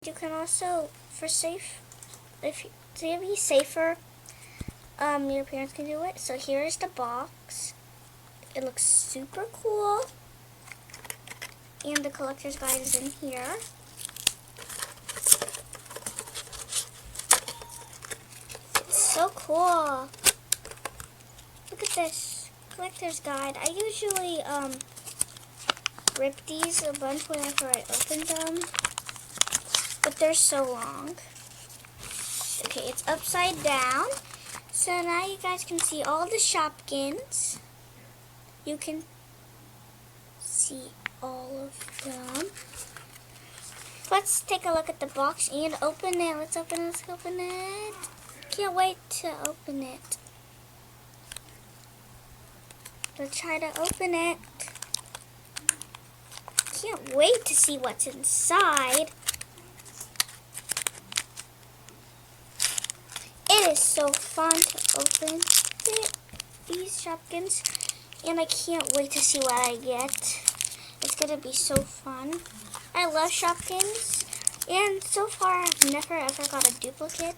You can also, to be safer, your parents can do it. So here is the box. It looks super cool. And the collector's guide is in here. It's so cool. Look at this collector's guide. I usually rip these a bunch whenever I open them, but they're so long. Okay, it's upside down. So now you guys can see all the Shopkins. You can see all of them. Let's take a look at the box and open it. Let's open it. Can't wait to open it. Let's try to open it. Can't wait to see what's inside. It is so fun to open these Shopkins, and I can't wait to see what I get. It's gonna be so fun. I love Shopkins, and so far I've never ever got a duplicate,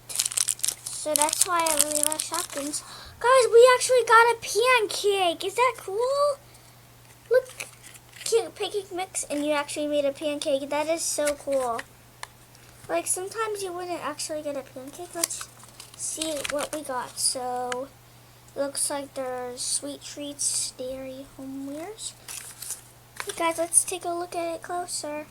so that's why I really love Shopkins. Guys, we actually got a pancake. Is that cool? Look, cute pancake mix, and you actually made a pancake. That is so cool. Like, sometimes you wouldn't actually get a pancake. Let's see what we got. So it looks like there's sweet treats, dairy, homewares. Okay guys, let's take a look at it closer.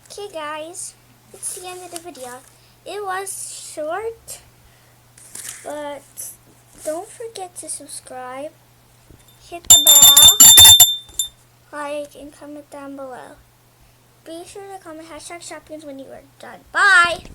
Okay guys, it's the end of the video. It was short, but don't forget to subscribe, hit the bell, like, and comment down below. Be sure to comment #Shopkins when you are done. Bye!